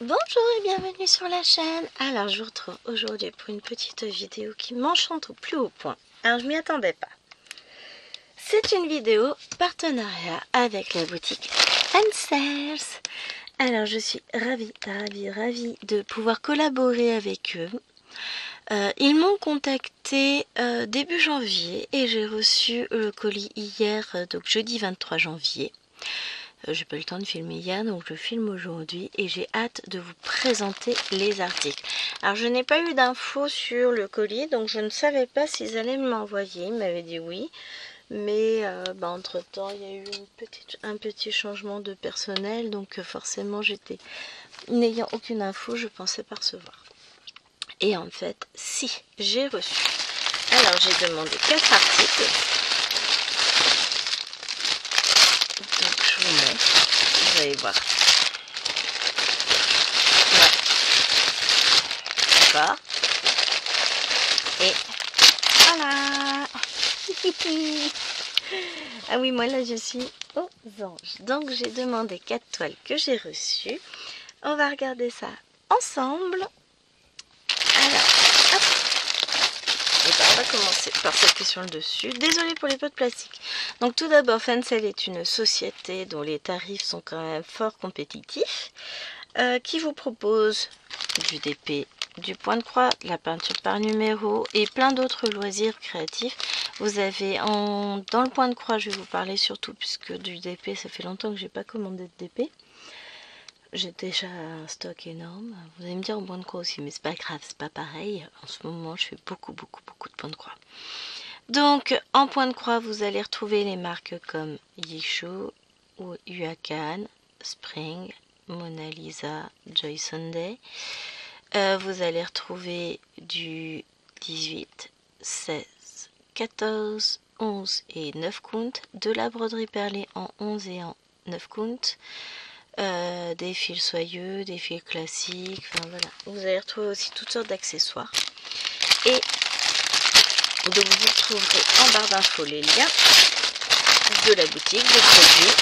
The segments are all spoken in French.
Bonjour et bienvenue sur la chaîne. Alors je vous retrouve aujourd'hui pour une petite vidéo qui m'enchante au plus haut point. Alors je m'y attendais pas. C'est une vidéo partenariat avec la boutique Fansales. Alors je suis ravie de pouvoir collaborer avec eux. Ils m'ont contacté début janvier et j'ai reçu le colis hier, donc jeudi 23 janvier. J'ai pas eu le temps de filmer hier, donc je filme aujourd'hui et j'ai hâte de vous présenter les articles. Alors je n'ai pas eu d'infos sur le colis, donc je ne savais pas s'ils allaient me l'envoyer. Ils m'avaient dit oui, mais entre temps il y a eu un petit changement de personnel, donc forcément j'étais, n'ayant aucune info, je pensais pas recevoir. Et en fait, si, j'ai reçu. Alors j'ai demandé 4 articles. Donc je vous montre, vous allez voir. Ouais. D'accord. Et voilà. Ah oui, moi là je suis aux anges. Donc j'ai demandé 4 toiles que j'ai reçues. On va regarder ça ensemble. Alors, hop. Et ben, on va commencer par celle qui est sur le dessus. Désolée pour les pots de plastique. Donc tout d'abord, Fansales est une société dont les tarifs sont quand même fort compétitifs, qui vous propose du DP, du point de croix, de la peinture par numéro et plein d'autres loisirs créatifs. Vous avez dans le point de croix, je vais vous parler surtout puisque du DP, ça fait longtemps que j'ai pas commandé de DP. J'ai déjà un stock énorme. Vous allez me dire au point de croix aussi, mais c'est pas grave, c'est pas pareil. En ce moment, je fais beaucoup de points de croix. Donc, en point de croix, vous allez retrouver les marques comme Yishu, Yuakan, Spring, Mona Lisa, Joy Sunday. Vous allez retrouver du 18, 16, 14, 11 et 9 counts, de la broderie perlée en 11 et en 9 counts. Des fils soyeux, des fils classiques, enfin voilà. Vous allez retrouver aussi toutes sortes d'accessoires. Et donc vous retrouverez en barre d'infos les liens de la boutique, des produits.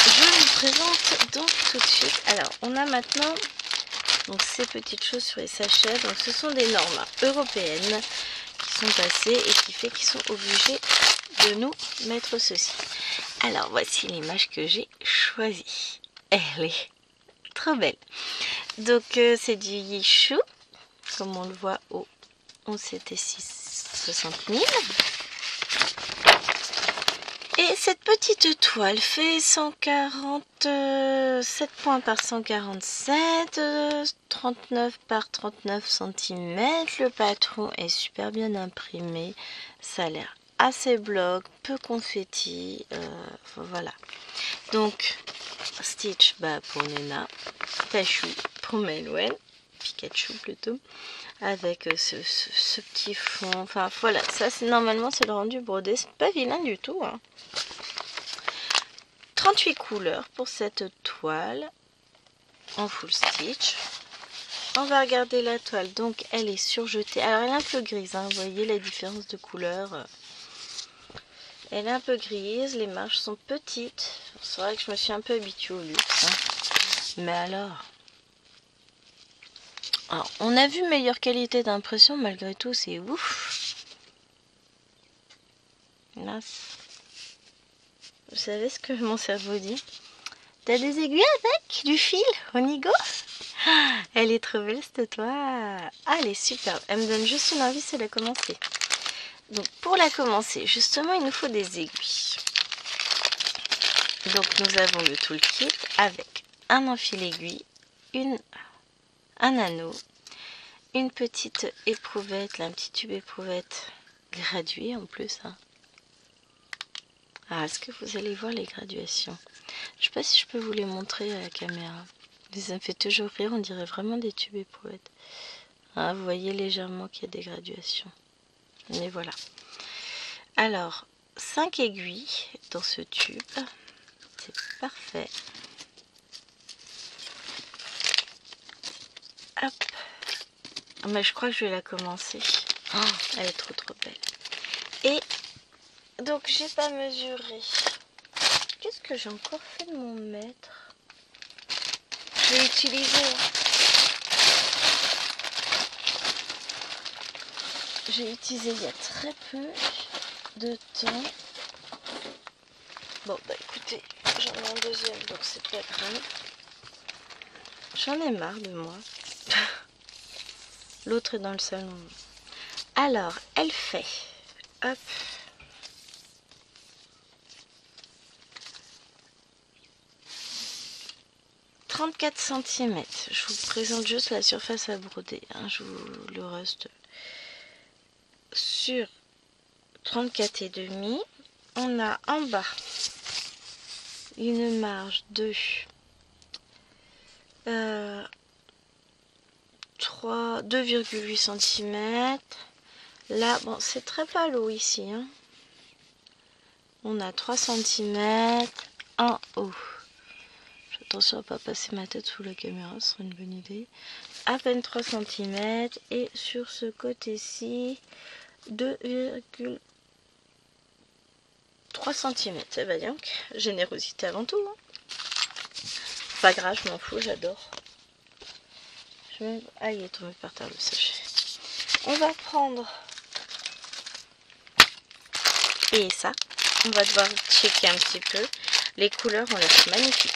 Je vous présente donc tout de suite. Alors on a maintenant donc ces petites choses sur les sachets. Donc ce sont des normes européennes qui sont passées et qui fait qu'ils sont obligés de nous mettre ceci. Alors voici l'image que j'ai choisie. Elle est trop belle. Donc c'est du Yishu, comme on le voit au 11 CT 660 000. Et cette petite toile fait 147 points par 147, 39 par 39 cm. Le patron est super bien imprimé. Ça a l'air assez bloc, peu confetti. Voilà. Donc, Stitch pour Nena, Tachou pour Melouen, Pikachu plutôt, avec ce petit fond. Enfin voilà, ça c'est normalement c'est le rendu brodé, c'est pas vilain du tout. 38 couleurs pour cette toile en full stitch. On va regarder la toile, donc elle est surjetée. Alors elle est un peu grise, vous voyez la différence de couleur. Elle est un peu grise, les marges sont petites. C'est vrai que je me suis un peu habituée au luxe. Mais alors, on a vu meilleure qualité d'impression, malgré tout, c'est ouf. Là, vous savez ce que mon cerveau dit? T'as des aiguilles avec du fil au nigo? Elle est trop belle cette toile. Ah, elle est superbe. Elle me donne juste une envie, c'est de la commencer. Donc pour la commencer, justement, il nous faut des aiguilles. Donc nous avons le toolkit avec un enfil aiguille, un anneau, une petite éprouvette, là, un petit tube éprouvette gradué en plus. Ah, est-ce que vous allez voir les graduations? Je sais pas si je peux vous les montrer à la caméra. Ça me fait toujours rire, on dirait vraiment des tubes éprouvettes. Ah, vous voyez légèrement qu'il y a des graduations. Mais voilà. Alors, 5 aiguilles dans ce tube. C'est parfait. Hop. Mais je crois que je vais la commencer. Oh, elle est trop belle. Et donc, j'ai pas mesuré. Qu'est-ce que j'ai encore fait de mon mètre. Je l'ai utilisé. J'ai utilisé il y a très peu de temps. Bon, bah écoutez, j'en ai un deuxième, donc c'est pas grave. J'en ai marre de moi. L'autre est dans le salon. Alors, elle fait... Hop. 34 cm. Je vous présente juste la surface à broder. Hein. Le reste sur 34,5. On a en bas une marge de 2,8 cm. Là, bon, c'est très palo ici. Hein. On a 3 cm en haut. Attention à ne pas passer ma tête sous la caméra, ce serait une bonne idée. À peine 3 cm. Et sur ce côté-ci, 2,3 cm. Ça va donc. Générosité avant tout. Hein. Pas grave, je m'en fous, j'adore. Ah, il est tombé par terre le sachet. On va prendre. Et ça, on va devoir checker un petit peu. Les couleurs ont l'air magnifiques.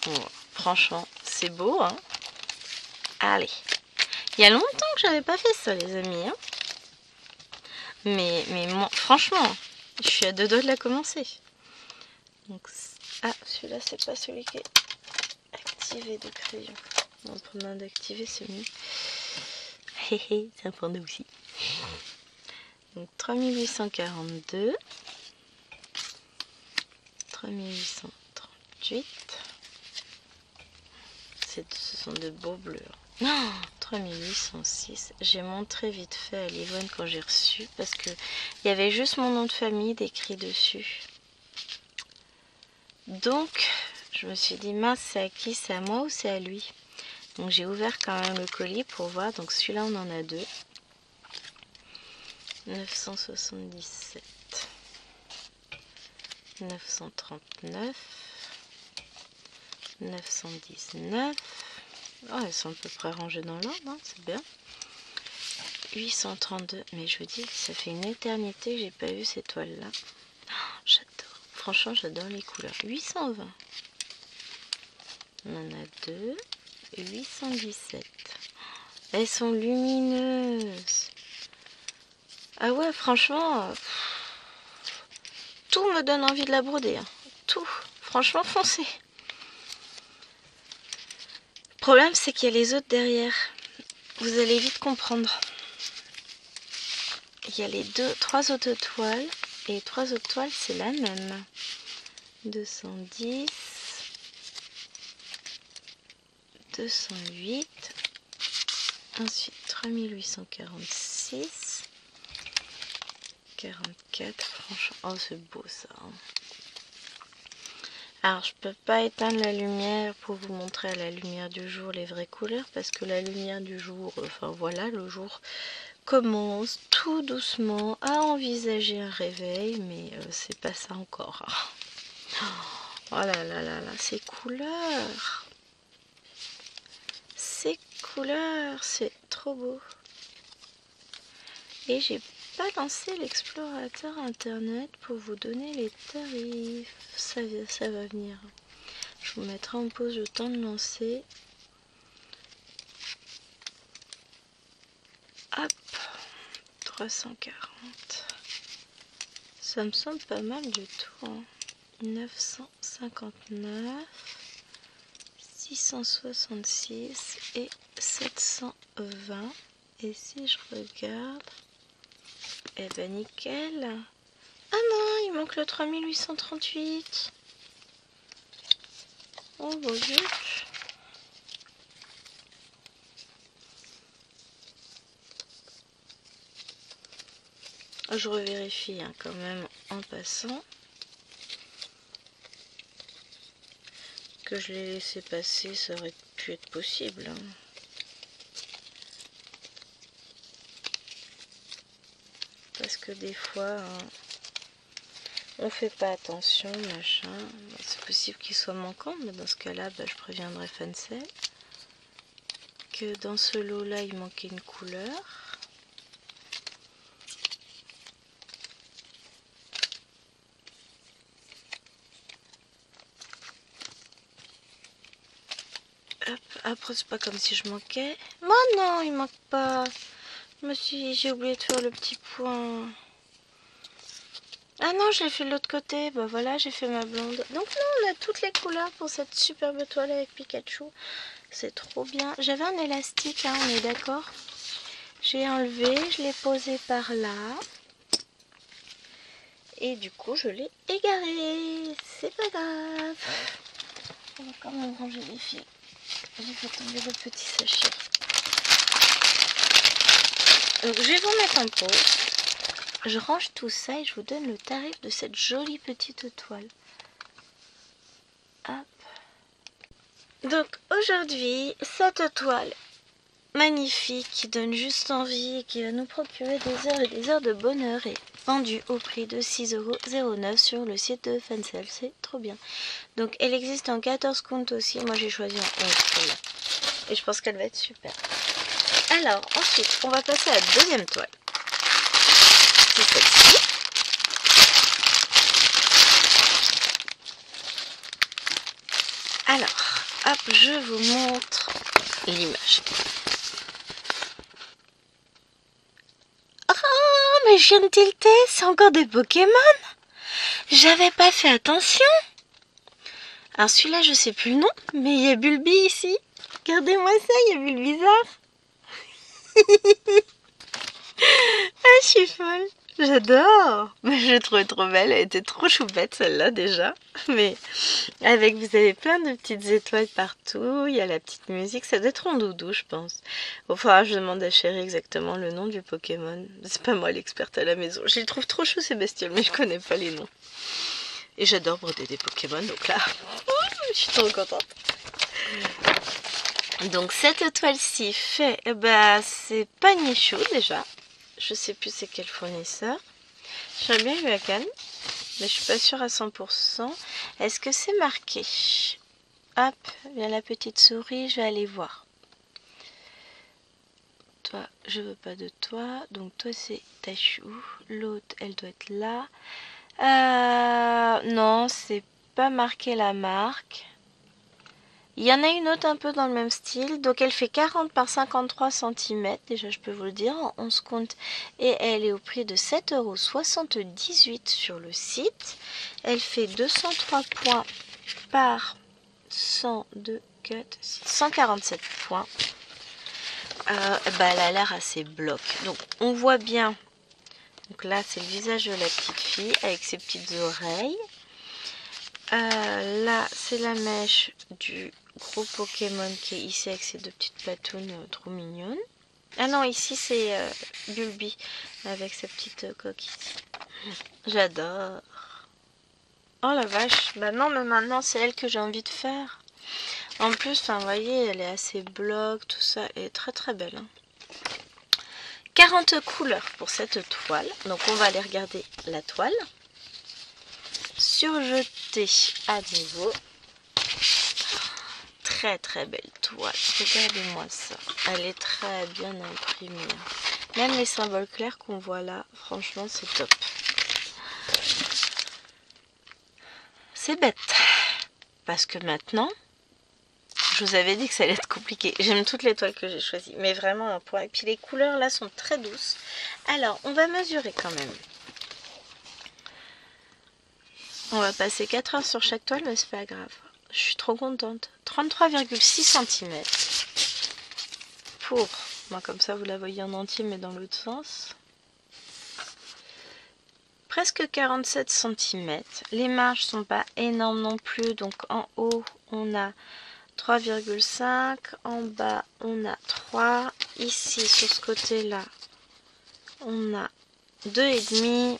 Bon, franchement, c'est beau, hein. Allez. Il y a longtemps que j'avais pas fait ça, les amis. Hein. Mais franchement, je suis à 2 doigts de la commencer. Donc, ah, celui-là, c'est pas celui qui est activé de crayon. On va prendre un d'activer, c'est mieux. Hé hé, c'est un point de aussi. Donc 3842, 3838. Ce sont de beaux bleus. Oh, 3806. J'ai montré vite fait à Livonne quand j'ai reçu parce que il y avait juste mon nom de famille décrit dessus. Donc je me suis dit mince, c'est à qui? C'est à moi ou c'est à lui? Donc j'ai ouvert quand même le colis pour voir. Donc celui-là on en a deux. 977, 939, 919. Oh, elles sont à peu près rangées dans l'ordre, hein, c'est bien. 832, mais je vous dis, ça fait une éternité que j'ai pas vu ces toiles-là. Oh, j'adore, franchement, j'adore les couleurs. 820, on en a deux. 817, elles sont lumineuses. Ah ouais, franchement, tout me donne envie de la broder. Hein. Tout, franchement, foncez. Le problème, c'est qu'il y a les autres derrière. Vous allez vite comprendre. Il y a les trois autres toiles. Et les trois autres toiles, c'est la même. 210. 208. Ensuite, 3846. 44. Franchement, oh, c'est beau ça. Hein. Alors, je peux pas éteindre la lumière pour vous montrer à la lumière du jour les vraies couleurs parce que la lumière du jour, enfin voilà, le jour commence tout doucement à envisager un réveil, mais c'est pas ça encore. Oh là là là là, ces couleurs, c'est trop beau. Et j'ai pas lancé l'explorateur internet pour vous donner les tarifs. Ça va venir. Je vous mettrai en pause le temps de lancer. Hop, 340. Ça me semble pas mal du tout. Hein. 959, 666 et 720. Et si je regarde, eh ben nickel. Ah non, il manque le 3838. Oh bah zut. Je revérifie hein, quand même en passant que je l'ai laissé passer, ça aurait pu être possible. Hein. parce que des fois on fait pas attention, machin. Bon, c'est possible qu'il soit manquant, mais dans ce cas-là, bah, je préviendrai Fancel que dans ce lot-là, il manquait une couleur. Hop, après c'est pas comme si je manquais. Moi non, il manque pas. J'ai oublié de faire le petit point. Ah non, je l'ai fait de l'autre côté. Bah voilà, j'ai fait ma blonde. Donc non, on a toutes les couleurs pour cette superbe toile avec Pikachu. C'est trop bien. J'avais un élastique, hein, on est d'accord. J'ai enlevé, je l'ai posé par là. Et du coup, je l'ai égaré. C'est pas grave. On va quand même ranger les fils. J'ai fait tomber le petit sachet. Donc je vais vous mettre en pause. Je range tout ça et je vous donne le tarif de cette jolie petite toile. Hop. Donc aujourd'hui, cette toile magnifique qui donne juste envie et qui va nous procurer des heures et des heures de bonheur est vendue au prix de 6,09 € sur le site de Fancel. C'est trop bien. Donc elle existe en 14 comptes aussi. Moi j'ai choisi en 11 celle-là. Et je pense qu'elle va être super. Alors ensuite, on va passer à la deuxième toile. C'est celle-ci. Alors, hop, je vous montre l'image. Oh, mais je viens de tilter, c'est encore des Pokémon. J'avais pas fait attention. Alors celui-là, je sais plus le nom, mais il y a Bulbi ici. Regardez-moi ça, il y a Bulbizarre. Ah, je suis folle. J'adore. Je l'ai trouvée trop belle, elle était trop choupette celle-là déjà. Mais avec, vous avez plein de petites étoiles partout, il y a la petite musique, ça doit être en doudou je pense. Bon, faudra que je demande à Chérie exactement le nom du Pokémon. C'est pas moi l'experte à la maison. Je les trouve trop chauds ces bestioles, mais je connais pas les noms. Et j'adore broder des Pokémon, donc là, je suis trop contente. Donc cette toile-ci fait, bah c'est Panichou déjà. Je sais plus c'est quel fournisseur. J'aurais bien eu la canne, mais je suis pas sûre à 100%. Est-ce que c'est marqué? Hop, il y a la petite souris, je vais aller voir. Toi, je veux pas de toi. Donc toi c'est Tachou. L'autre, elle doit être là. Non, c'est pas marqué la marque. Il y en a une autre un peu dans le même style. Donc elle fait 40 par 53 cm. Déjà je peux vous le dire en 11 comptes. Et elle est au prix de 7,78 € sur le site. Elle fait 203 points par 102, 4, 147 points. Bah, elle a l'air assez bloc. Donc on voit bien. Donc là c'est le visage de la petite fille avec ses petites oreilles. Là c'est la mèche du gros Pokémon qui est ici avec ses deux petites patounes trop mignonnes. Ah non, ici c'est Bulbi avec sa petite coque ici. J'adore. Oh la vache. Bah non, mais maintenant c'est elle que j'ai envie de faire. En plus, vous voyez, elle est assez bloc, tout ça, elle est très très belle. Hein. 40 couleurs pour cette toile. Donc on va aller regarder la toile. Surjetée à nouveau. Très très belle toile. Regardez-moi ça. Elle est très bien imprimée. Même les symboles clairs qu'on voit là, franchement c'est top. C'est bête. Parce que maintenant, je vous avais dit que ça allait être compliqué. J'aime toutes les toiles que j'ai choisies. Mais vraiment un point. Et puis les couleurs là sont très douces. Alors, on va mesurer quand même. On va passer 4 heures sur chaque toile, mais c'est pas grave. Je suis trop contente. 33,6 cm. Pour, moi comme ça vous la voyez en entier, mais dans l'autre sens. Presque 47 cm. Les marges sont pas énormes non plus. Donc en haut, on a 3,5. En bas, on a 3. Ici, sur ce côté-là, on a 2,5.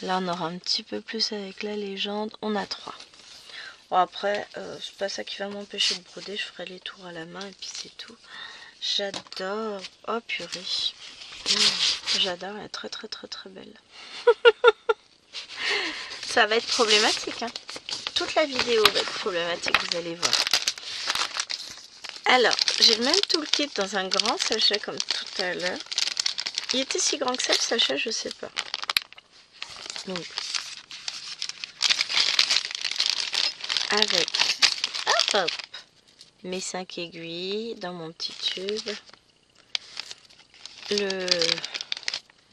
Là, on aura un petit peu plus avec la légende. On a 3. Bon, après, c'est pas ça qui va m'empêcher de broder. Je ferai les tours à la main et puis c'est tout. J'adore. Oh purée. J'adore, elle est très très très très belle. Ça va être problématique, hein. Toute la vidéo va être problématique, vous allez voir. Alors, j'ai le même toolkit dans un grand sachet comme tout à l'heure. Il était si grand que ça, le sachet, je sais pas. Donc, avec hop, hop, mes 5 aiguilles dans mon petit tube. Le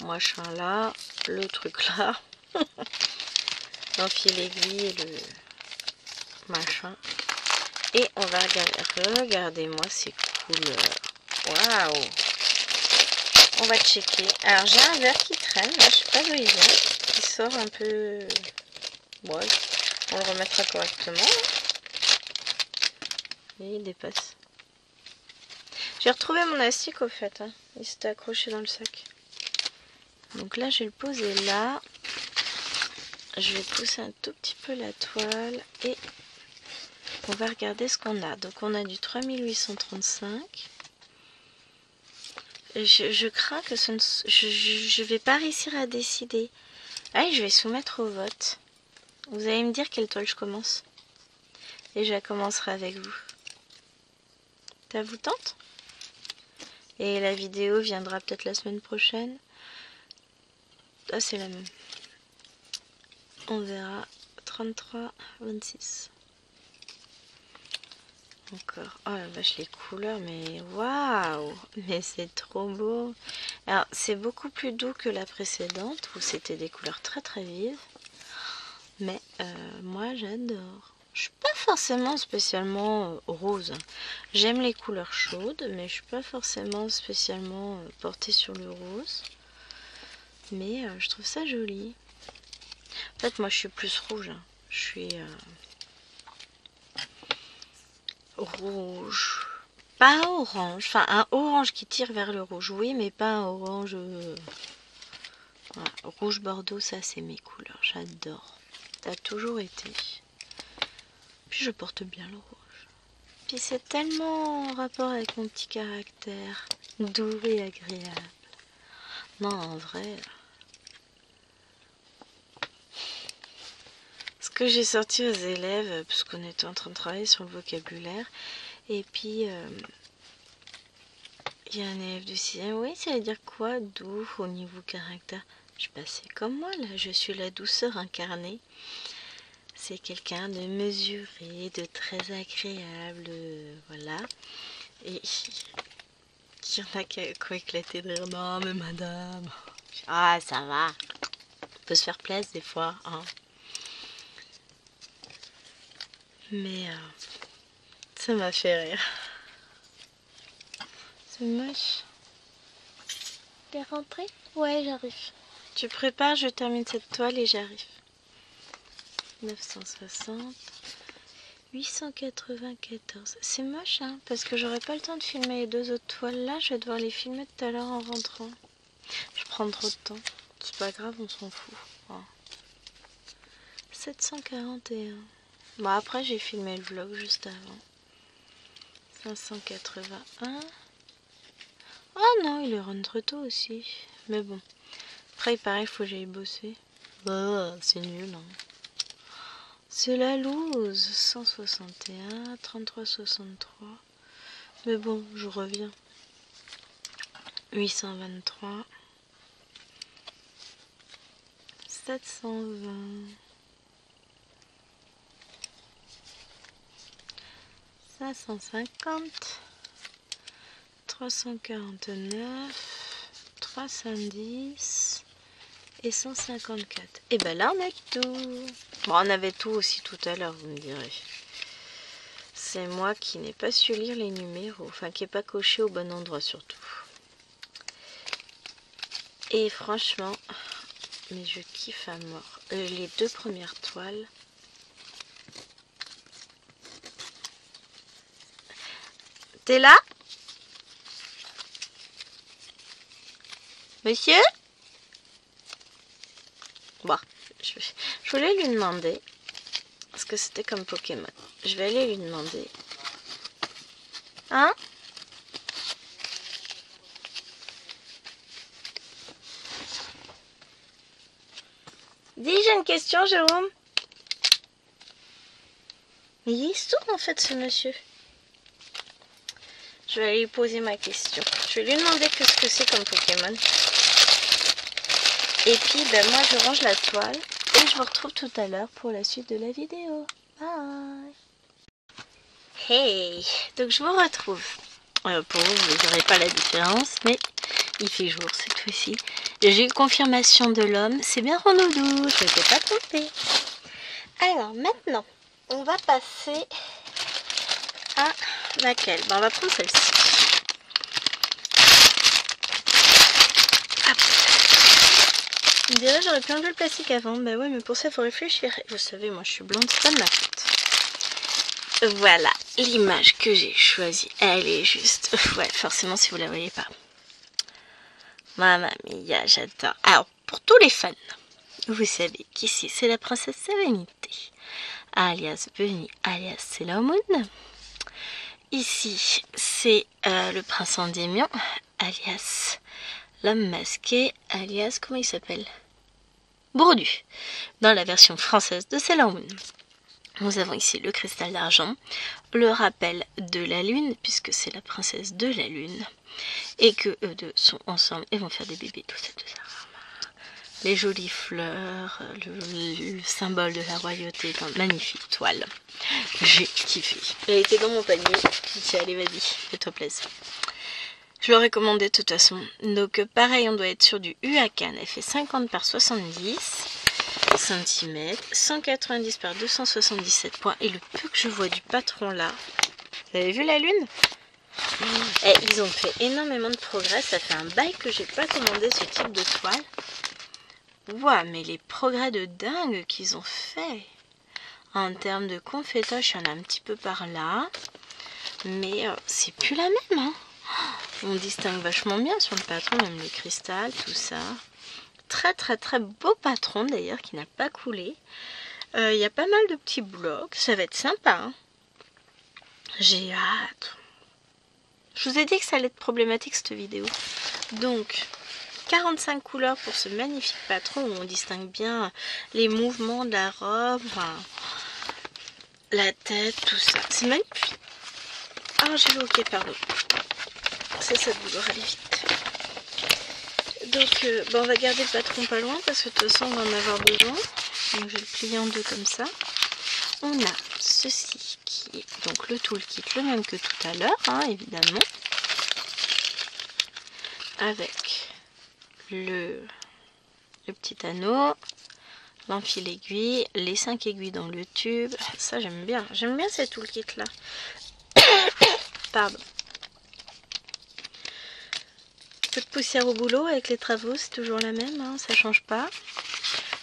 machin là, le truc là. L'enfile l'aiguille et le machin. Et on va regarder, regardez-moi ces couleurs. Waouh! On va checker. Alors j'ai un verre qui traîne, là, je sais pas d'où il vient. Il sort un peu... Ouais, on le remettra correctement. Et il dépasse. J'ai retrouvé mon astic au fait, hein. Il s'était accroché dans le sac. Donc là je vais le poser là. Je vais pousser un tout petit peu la toile et on va regarder ce qu'on a. Donc on a du 3835. Je crains que je vais pas réussir à décider. Allez, je vais soumettre au vote. Vous allez me dire quelle toile je commence. Et je la commencerai avec vous. Ça vous tente? Et la vidéo viendra peut-être la semaine prochaine. Ah, c'est la même. On verra. 33, 26. Encore. Oh la vache, les couleurs, mais waouh! Mais c'est trop beau. Alors, c'est beaucoup plus doux que la précédente où c'était des couleurs très très vives. Mais moi, j'adore. Je suis pas forcément spécialement rose. J'aime les couleurs chaudes, mais je suis pas forcément spécialement portée sur le rose. Mais je trouve ça joli. En fait, moi, je suis plus rouge. Hein. Je suis rouge. Pas orange. Enfin, un orange qui tire vers le rouge, oui, mais pas un orange... Voilà. Rouge bordeaux, ça, c'est mes couleurs. J'adore. Ça a toujours été. Puis, je porte bien le rouge. Puis, c'est tellement en rapport avec mon petit caractère. Doux et agréable. Non, en vrai... Ce que j'ai sorti aux élèves, puisqu'on était en train de travailler sur le vocabulaire, et puis il y a un élève du 6e, oui, ça veut dire quoi, doux au niveau caractère? Je passais comme moi, là, je suis la douceur incarnée. C'est quelqu'un de mesuré, de très agréable, voilà. Et il y en a qui ont éclaté de rire, non mais madame, ah ça va, on peut se faire plaisir des fois, hein. Mais ça m'a fait rire. C'est moche. T'es rentrée? Ouais, j'arrive. Tu prépares, je termine cette toile et j'arrive. 960. 894. C'est moche, hein, parce que j'aurai pas le temps de filmer les deux autres toiles là. Je vais devoir les filmer tout à l'heure en rentrant. Je prends trop de temps. C'est pas grave, on s'en fout. Oh. 741. Bon, après, j'ai filmé le vlog juste avant. 581. Oh non, il est rentre tôt aussi. Mais bon. Après, il paraît qu'il faut que j'aille bosser. Oh, c'est nul, hein. C'est la loose. 161, 3363. Mais bon, je reviens. 823. 720. 550. 349. 310. Et 154. Et ben là, on a tout. Bon, on avait tout aussi tout à l'heure, vous me direz. C'est moi qui n'ai pas su lire les numéros. Enfin, qui n'ai pas coché au bon endroit, surtout. Et franchement, mais je kiffe à mort. Les deux premières toiles. T'es là? Monsieur? Bon, je voulais lui demander, parce que c'était comme Pokémon. Je vais aller lui demander. Hein? Dis, j'ai une question, Jérôme. Il est sourd en fait, ce monsieur. Je vais aller lui poser ma question. Je vais lui demander ce que c'est comme Pokémon. Et puis, ben, moi, je range la toile. Et je vous retrouve tout à l'heure pour la suite de la vidéo. Bye. Hey, donc je vous retrouve. Pour vous, vous n'aurez pas la différence, mais il fait jour cette fois-ci. J'ai eu confirmation de l'homme. C'est bien Renaudou, je ne m'étais pas trompée. Alors, maintenant, on va passer à laquelle? Ben, on va prendre celle-ci. On dirait j'aurais pu enlever le plastique avant. Bah ouais, mais pour ça il faut réfléchir. Vous savez, moi je suis blonde, c'est pas de ma faute. Voilà l'image que j'ai choisie. Elle est juste. Ouais, forcément si vous la voyez pas. Mamma mia, j'adore. Alors, pour tous les fans, vous savez qu'ici c'est la princesse Sérénité, alias Bunny, alias Sailor Moon. Ici c'est le prince Endymion, alias l'homme masqué, alias, comment il s'appelle? Bourdu, dans la version française de Sailor Moon. Nous avons ici le cristal d'argent, le rappel de la lune, puisque c'est la princesse de la lune, et que eux deux sont ensemble et vont faire des bébés, tout ça. Les jolies fleurs, le symbole de la royauté, magnifique toile. J'ai kiffé. Elle était dans mon panier, je dis allez vas-y, fais-toi plaisir. Je l'aurais commandé de toute façon. Donc pareil, on doit être sur du UAKAN. Elle fait 50 par 70 cm, 190 par 277 points. Et le peu que je vois du patron là, vous avez vu la lune? Et ils ont fait énormément de progrès. Ça fait un bail que j'ai pas commandé ce type de toile. Ouah, mais les progrès de dingue qu'ils ont fait. En termes de confétoche, il y en a un petit peu par là. Mais c'est plus la même, hein. On distingue vachement bien sur le patron, même le cristal, tout ça. Très très très beau patron d'ailleurs qui n'a pas coulé. Il y a pas mal de petits blocs, ça va être sympa. Hein. J'ai hâte. Je vous ai dit que ça allait être problématique cette vidéo. Donc, 45 couleurs pour ce magnifique patron où on distingue bien les mouvements de la robe, enfin, la tête, tout ça. C'est magnifique. Ah, j'ai le hockey, pardon. C'est ça de vouloir aller vite. Donc on va garder le patron pas loin parce que de toute façon on va en avoir besoin. Donc je vais le plier en deux comme ça. On a ceci qui est donc le toolkit, le même que tout à l'heure, hein, évidemment. Avec le petit anneau, l'enfil aiguille, les 5 aiguilles dans le tube. Ça j'aime bien ces toolkits là. Pardon. Peu de poussière au boulot avec les travaux, c'est toujours la même, hein, ça change pas.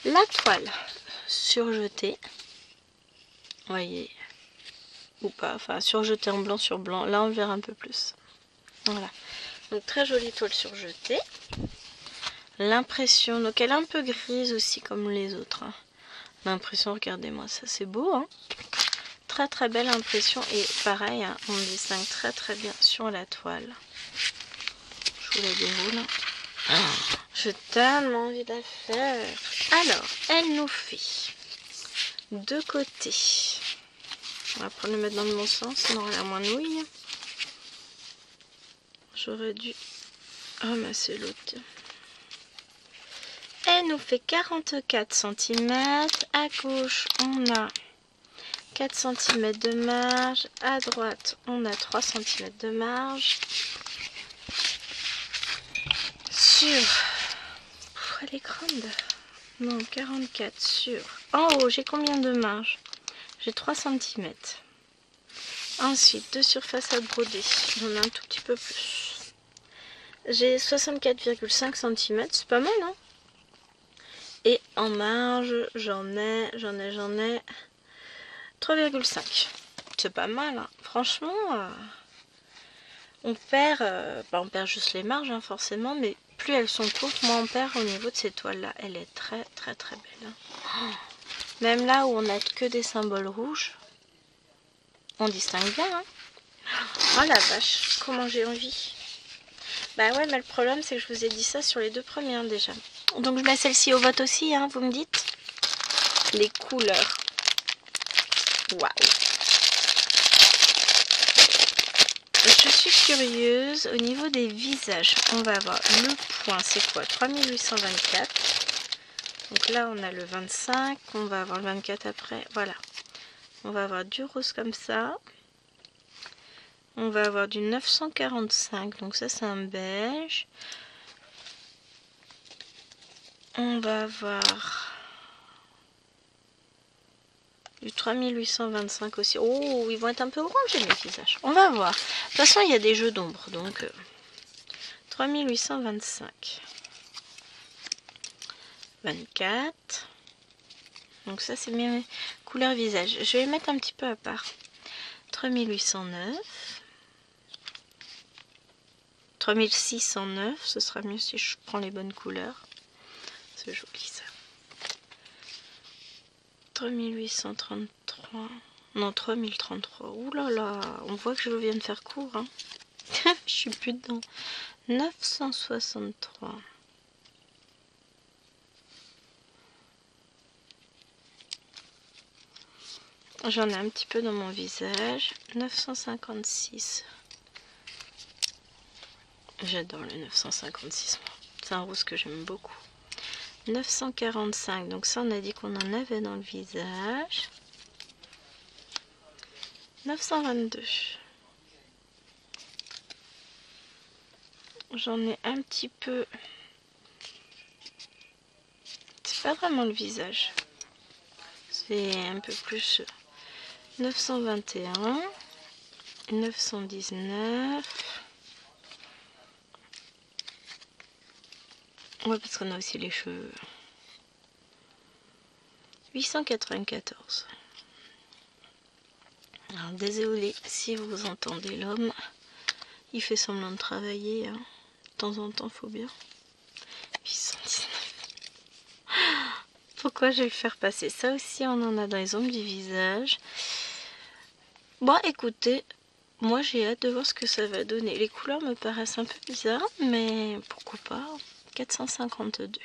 La toile surjetée, voyez, ou pas, enfin surjetée en blanc sur blanc, là on verra un peu plus. Voilà, donc très jolie toile surjetée. L'impression, donc elle est un peu grise aussi comme les autres. Hein. L'impression, regardez-moi, ça c'est beau, hein. Très très belle impression et pareil, hein, on distingue très très bien sur la toile. Je vous la déroule. J'ai tellement envie de la faire. Alors, elle nous fait deux côtés. On va prendre le mettre dans le bon sens, sinon on aura la moins nouille. J'aurais dû ramasser l'autre. Elle nous fait 44 cm. À gauche, on a 4 cm de marge. À droite, on a 3 cm de marge. Sur... elle est grande. Non, 44 sur... en haut, j'ai combien de marge? J'ai 3 cm. Ensuite, de surface à broder, j'en ai un tout petit peu plus. J'ai 64,5 cm, c'est pas mal, hein? Et en marge, j'en ai 3,5. C'est pas mal, hein? Franchement, on perd juste les marges, hein, forcément, mais plus elles sont courtes, moins on perd au niveau de ces toiles-là. Elle est très, très, très belle. Hein? Même là où on n'a que des symboles rouges, on distingue bien. Hein? Oh la vache, comment j'ai envie. Bah ouais, mais le problème, c'est que je vous ai dit ça sur les deux premières déjà. Donc je mets celle-ci au vote aussi, hein, vous me dites. les couleurs. Waouh! Je suis curieuse au niveau des visages. On va avoir le point, c'est quoi? 3824. Donc là, on a le 25. On va avoir le 24 après. Voilà. On va avoir du rose comme ça. On va avoir du 945. Donc ça, c'est un beige. On va avoir du 3825 aussi. Oh, ils vont être un peu orangés les visages. On va voir. De toute façon, il y a des jeux d'ombre. Donc 3825. 24. Donc ça, c'est mes couleurs visage. Je vais les mettre un petit peu à part. 3809. 3609. Ce sera mieux si je prends les bonnes couleurs. C'est joli ça. 3833. Non, 3033. Ouh là là. On voit que je viens de faire court. Hein. Je suis plus dedans. 963. J'en ai un petit peu dans mon visage. 956. J'adore le 956. C'est un rose que j'aime beaucoup. 945. Donc ça, on a dit qu'on en avait dans le visage. 922. J'en ai un petit peu. C'est pas vraiment le visage. C'est un peu plus. 921. 919. Ouais, parce qu'on a aussi les cheveux. 894. Alors, désolé si vous entendez l'homme. Il fait semblant de travailler. Hein. De temps en temps, faut bien. 819. Pourquoi je vais le faire passer? Ça aussi, on en a dans les ongles du visage. Bon, écoutez, moi j'ai hâte de voir ce que ça va donner. Les couleurs me paraissent un peu bizarres, mais pourquoi pas. 452.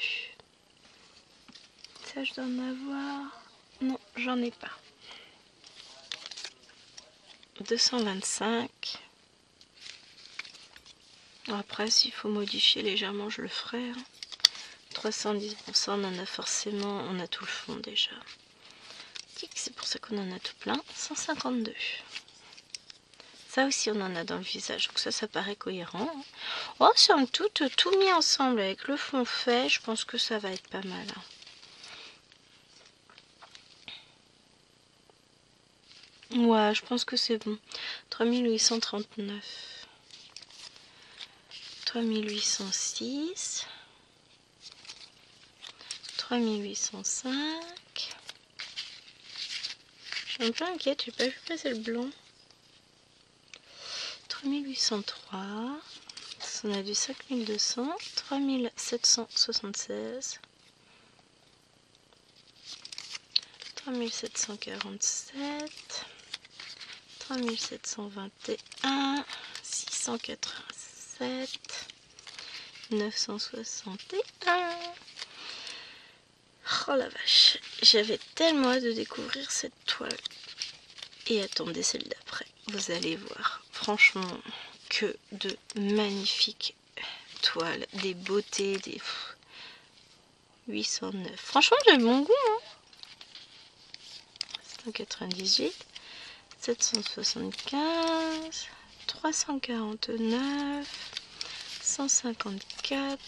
Ça, je dois en avoir. Non, j'en ai pas. 225. Après, s'il faut modifier légèrement, je le ferai. 310, bon ça on en a forcément, on a tout le fond déjà. C'est pour ça qu'on en a tout plein. 152. Ça aussi on en a dans le visage, donc ça paraît cohérent. Oh, somme toute, tout mis ensemble avec le fond fait, je pense que ça va être pas mal. Ouais, je pense que c'est bon. 3839. 3806. 3805. Je suis un peu inquiète, j'ai pas vu passer le blanc. 3803. On a du 5200. 3776. 3747. 3721. 687. 961. Oh la vache, j'avais tellement hâte de découvrir cette toile. Et attendez celle d'après, vous allez voir. Franchement, que de magnifiques toiles, des beautés, des 809. Franchement, j'ai bon goût. Hein. 798, 775, 349, 154,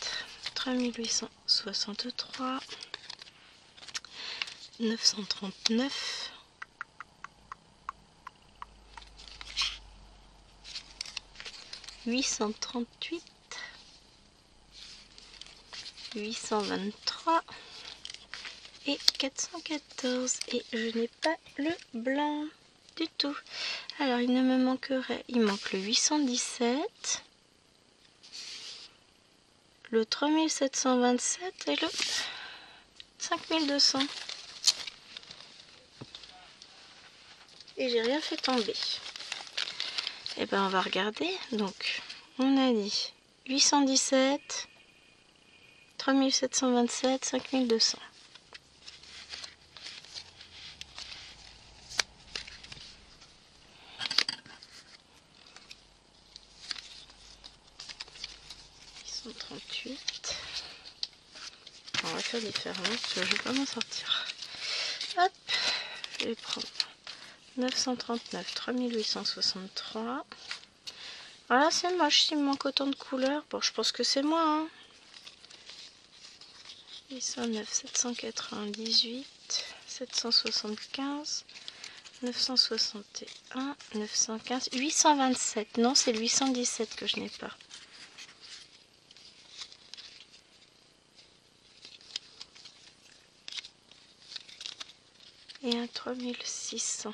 3863. 939, 838, 823 et 414. Et je n'ai pas le blanc du tout. Alors il ne me manquerait, il manque le 817, le 3727 et le 5200. Et j'ai rien fait tomber. Et ben on va regarder. Donc on a dit 817, 3727, 5200. 38. On va faire différemment parce que je vais pas m'en sortir. Hop, je vais prendre 939, 3863. Voilà, c'est moche, s'il me manque autant de couleurs. Bon, je pense que c'est moi. Hein. 809, 798, 775, 961, 915, 827. Non, c'est le 817 que je n'ai pas. Et un 3600.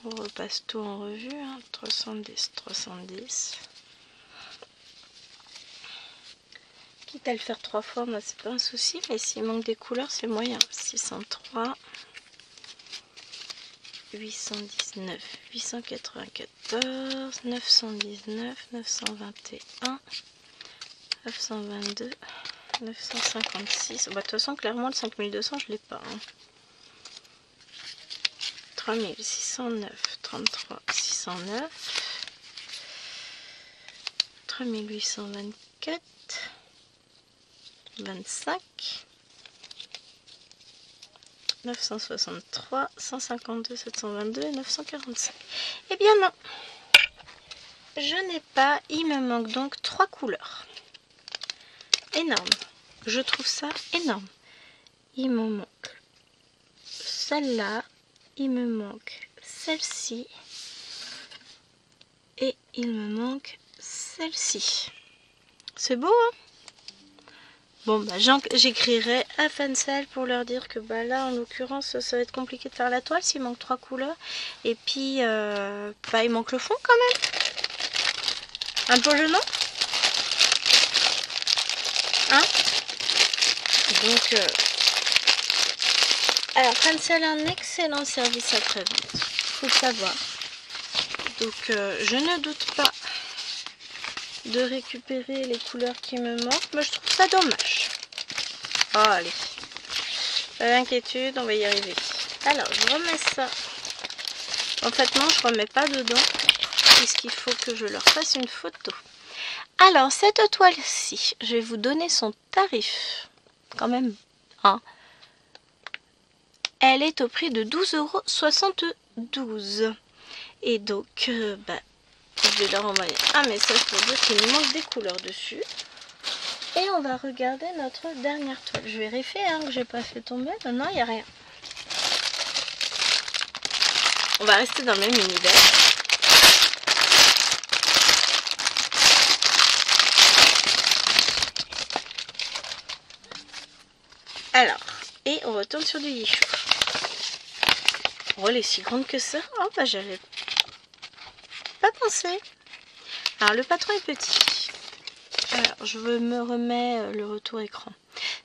On repasse tout en revue. Hein. 310, 310. Quitte à le faire 3 fois, moi c'est pas un souci. Mais s'il manque des couleurs, c'est moyen. 603. 819, 894, 919, 921, 922, 956. Bah, de toute façon, clairement, le 5200, je l'ai pas. Hein. 3609, 33, 609, 3824, 25, 963, 152, 722 et 945. Eh bien non, je n'ai pas, il me manque donc 3 couleurs. Énorme, je trouve ça énorme. Il me manque celle-là, il me manque celle-ci et il me manque celle-ci. C'est beau, hein? Bon, bah, j'écrirai à Fancel pour leur dire que bah, là, en l'occurrence, ça va être compliqué de faire la toile s'il manque 3 couleurs. Et puis, bah, il manque le fond quand même. Un peu le nom. Hein? Donc, alors, Fancel a un excellent service après-vente. Faut le savoir. Donc, je ne doute pas de récupérer les couleurs qui me manquent, mais je trouve ça dommage. Oh, allez, pas d'inquiétude, on va y arriver. Alors, je remets ça. En fait, non, je remets pas dedans, puisqu'il faut que je leur fasse une photo. Alors, cette toile-ci, je vais vous donner son tarif, quand même. Hein. Elle est au prix de 12,72 €. Et donc, bah, je vais leur envoyer un message pour dire qu'il nous manque des couleurs dessus. Et on va regarder notre dernière toile. Je vérifie hein, que j'ai pas fait tomber. Non, il n'y a rien. On va rester dans le même univers. Alors, et on retourne sur du Yichou. Oh, elle est si grande que ça. Oh, bah j'avais pas pensé. Alors, le patron est petit. Alors, je me remets le retour écran.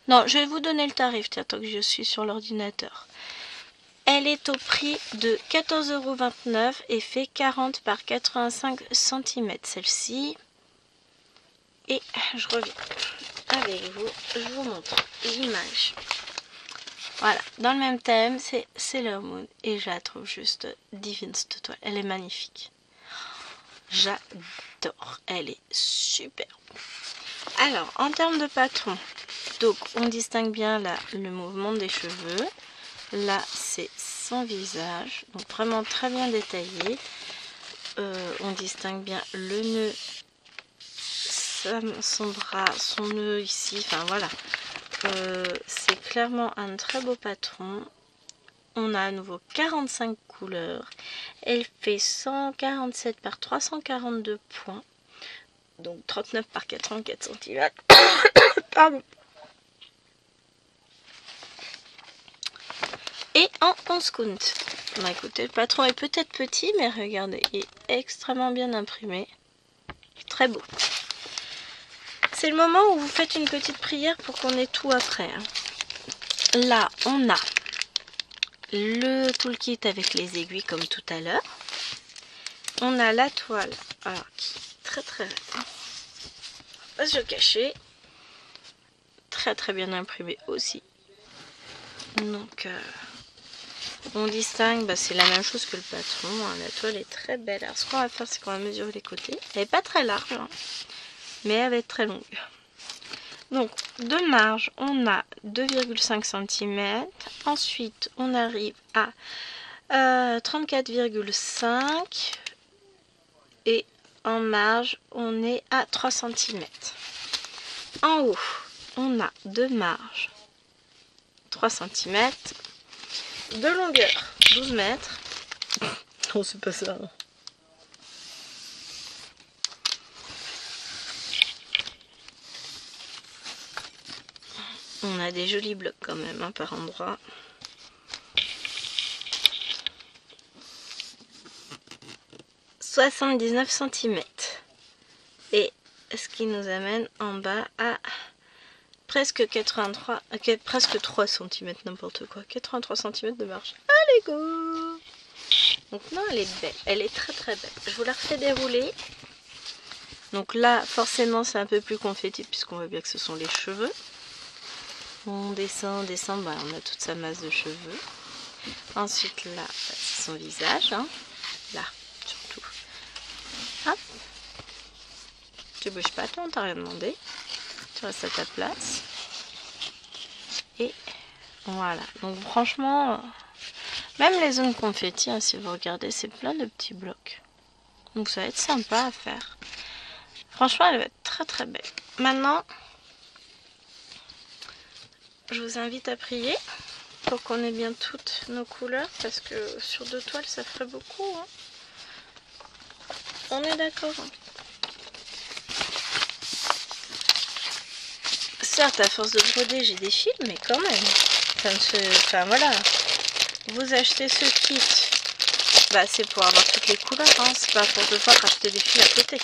Non, je vais vous donner le tarif, tiens, tant que je suis sur l'ordinateur. Elle est au prix de 14,29 € et fait 40 par 85 cm, celle-ci. Et je reviens avec vous, je vous montre l'image. Voilà, dans le même thème, c'est Sailor Moon. Et je la trouve juste divine cette toile, elle est magnifique. J'adore, elle est super. Alors, en termes de patron, donc on distingue bien là le mouvement des cheveux. Là, c'est son visage, donc vraiment très bien détaillé. On distingue bien le nœud, son bras, son nœud ici, enfin voilà. C'est clairement un très beau patron. On a à nouveau 45 couleurs. Elle fait 147 par 342 points. Donc 39 par 84 cm. Pardon. Et en 11 count. Bah, écoutez, le patron est peut-être petit, mais regardez, il est extrêmement bien imprimé. Très beau. C'est le moment où vous faites une petite prière pour qu'on ait tout après. Hein. Là, on a le toolkit avec les aiguilles comme tout à l'heure. On a la toile, alors qui est très très raide. On va pas se le cacher. Très très bien imprimé aussi. Donc On distingue, bah, c'est la même chose que le patron, hein. La toile est très belle. Alors ce qu'on va faire, c'est qu'on va mesurer les côtés. Elle n'est pas très large, hein, mais elle va être très longue. Donc de marge, on a 2,5 cm. Ensuite, on arrive à 34,5 et en marge, on est à 3 cm. En haut, on a de marge 3 cm, de longueur 12 mètres. Oh, c'est pas ça. On a des jolis blocs quand même, hein, par endroit. « 79 cm. Et ce qui nous amène en bas à presque 83, presque 3 cm, n'importe quoi. 83 cm de marge. Allez, go! Donc non, elle est belle. Elle est très très belle. Je vous la refais dérouler. Donc là, forcément, c'est un peu plus confetti puisqu'on voit bien que ce sont les cheveux. On descend, bah, on a toute sa masse de cheveux. Ensuite, là, c'est son visage. Hein. Là, surtout. Hop. Tu bouges pas, toi, on t'a rien demandé. Tu restes à ta place. Et voilà. Donc franchement, même les zones confetti, hein, si vous regardez, c'est plein de petits blocs. Donc ça va être sympa à faire. Franchement, elle va être très très belle. Maintenant, je vous invite à prier pour qu'on ait bien toutes nos couleurs, parce que sur 2 toiles, ça ferait beaucoup. Hein. On est d'accord. Hein. Certes, à force de broder, j'ai des fils, mais quand même. Enfin voilà. Vous achetez ce kit, bah, c'est pour avoir toutes les couleurs. Hein. C'est pas pour devoir racheter des fils à côté.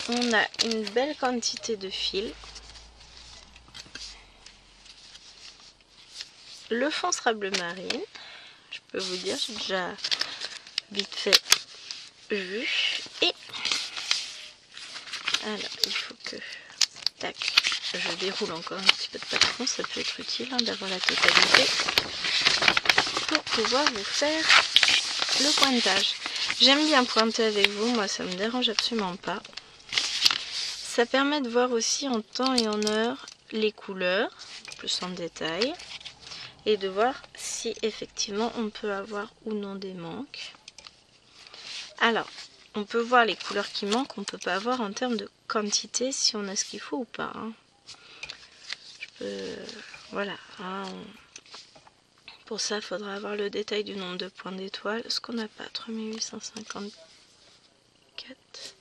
On a une belle quantité de fils. Le fond sera bleu marine. Je peux vous dire, j'ai déjà vite fait vu. Et alors, il faut que... Tac, je déroule encore un petit peu de patron. Ça peut être utile, hein, d'avoir la totalité pour pouvoir vous faire le pointage. J'aime bien pointer avec vous. Moi, ça me dérange absolument pas. Ça permet de voir aussi en temps et en heure les couleurs, plus en détail. Et de voir si effectivement on peut avoir ou non des manques. Alors, on peut voir les couleurs qui manquent, on ne peut pas voir en termes de quantité si on a ce qu'il faut ou pas. Hein. Voilà. Hein, pour ça, il faudra avoir le détail du nombre de points d'étoiles. Ce qu'on n'a pas, 3854.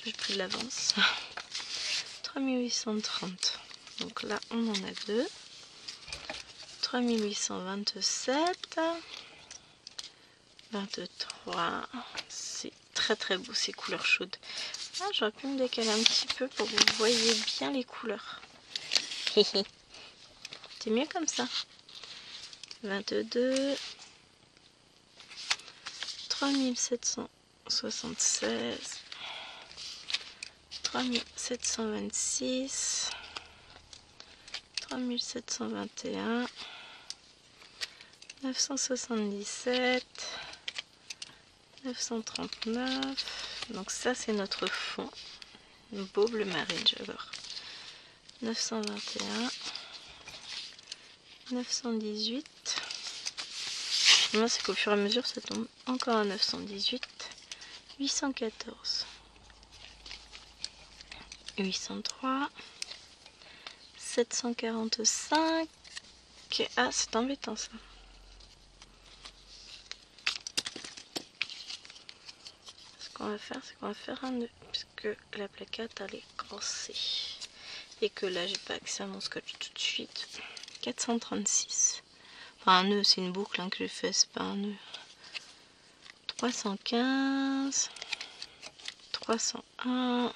J'ai pris de l'avance. 3830. Donc là, on en a 2. 3827. 23. C'est très très beau ces couleurs chaudes. Ah, j'aurais pu me décaler un petit peu pour que vous voyez bien les couleurs. C'est mieux comme ça. 22. 3776. 3726. 3721. 977. 939. Donc ça c'est notre fond. Un beau bleu marine, je vais voir. 921. 918. Moi c'est qu'au fur et à mesure ça tombe encore à 918. 814. 803. 745. Ah, c'est embêtant ça. Ce qu'on va faire, c'est qu'on va faire un nœud, puisque la plaquette elle est crossée. Et que là, j'ai pas accès à mon scotch tout de suite. 436. Enfin, un nœud, c'est une boucle hein, que j'ai fait, c'est pas un nœud. 315. 301.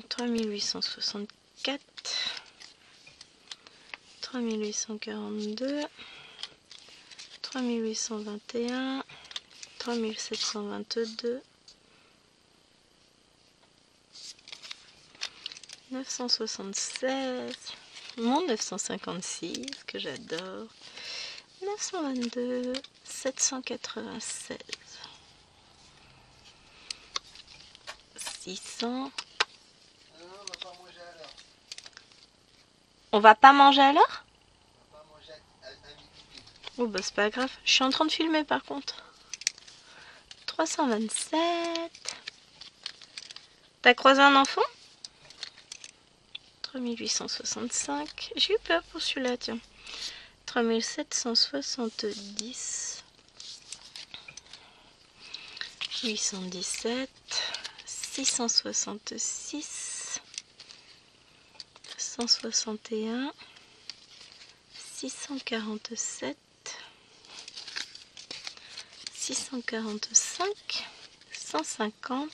3864. 3842. 3821. 3722. 976. mon 956 que j'adore, 922, 796, 600. On va pas manger à l'heure? Oh bah c'est pas grave, je suis en train de filmer par contre. 327. T'as croisé un enfant? 3865. J'ai eu peur pour celui-là, tiens. 3770. 817. 666. 161. 647. 645. 150.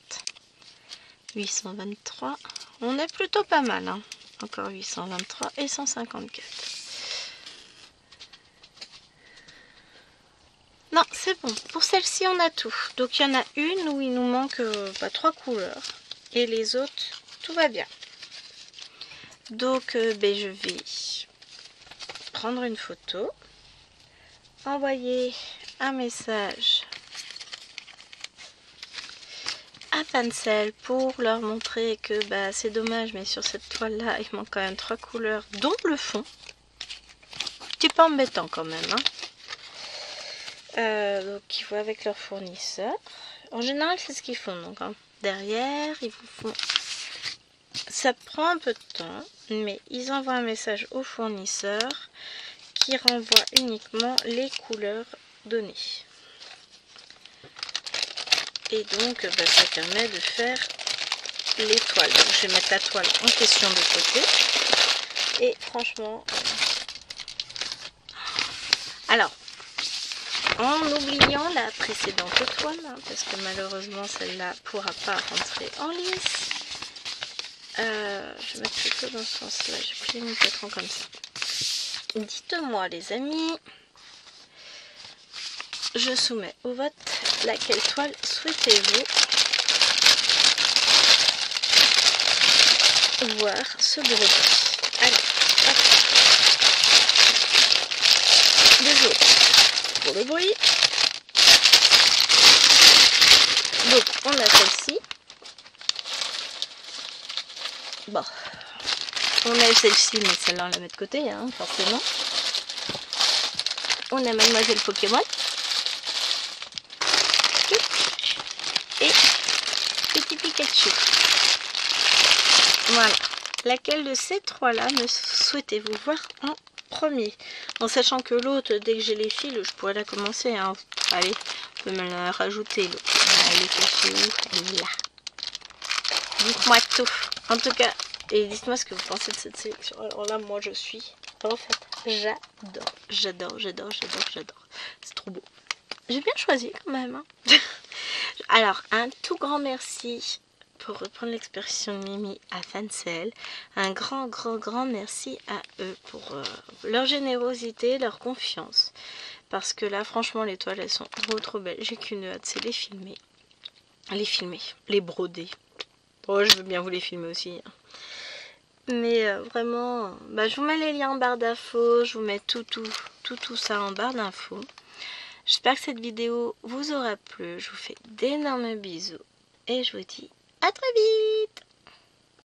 823. On est plutôt pas mal, hein. Encore 823 et 154. Non, c'est bon. Pour celle-ci, on a tout. Donc, il y en a une où il nous manque 3 couleurs. Et les autres, tout va bien. Donc, je vais prendre une photo. Envoyer un message à Fancel pour leur montrer que c'est dommage, mais sur cette toile là il manque quand même 3 couleurs dont le fond. Petit peu embêtant quand même, hein. Donc ils vont avec leur fournisseur. En général c'est ce qu'ils font, donc hein. Derrière ils vous font, ça prend un peu de temps, mais ils envoient un message au fournisseur qui renvoie uniquement les couleurs données. Et donc ça permet de faire les toiles. Donc, je vais mettre la toile en question de côté. Et franchement, alors, en oubliant la précédente toile, hein, parce que malheureusement celle-là pourra pas rentrer en lice, je vais mettre plutôt dans ce sens-là. Je vais plier mon patron comme ça. Dites-moi les amis, je soumets au vote laquelle toile souhaitez-vous voir ce broder. Allez, hop. Le jaune pour le bruit. Donc on a celle-ci. Bon, on a celle-ci, mais celle-là on la met de côté, hein, forcément. On a Mademoiselle Pokémon. Et Petit Pikachu. Voilà. Laquelle de ces trois-là me souhaitez-vous voir en premier? En sachant que l'autre, dès que j'ai les fils, je pourrais la commencer. Hein. Allez, on peut me la rajouter. Elle est cachée où? Elle est là. Dites-moi tout. En tout cas, et dites-moi ce que vous pensez de cette sélection. Alors là, moi, je suis... En fait, j'adore. J'adore, j'adore, j'adore, j'adore. C'est trop beau. J'ai bien choisi quand même. Hein. Alors, un tout grand merci, pour reprendre l'expression de Mimi, à Fancel. Un grand, grand, grand merci à eux pour leur générosité, leur confiance. Parce que là, franchement, les toiles, elles sont trop, trop belles. J'ai qu'une hâte, c'est les filmer. Les broder. Oh, je veux bien vous les filmer aussi. Hein. Mais vraiment, je vous mets les liens en barre d'infos. Je vous mets tout ça en barre d'infos. J'espère que cette vidéo vous aura plu. Je vous fais d'énormes bisous et je vous dis à très vite.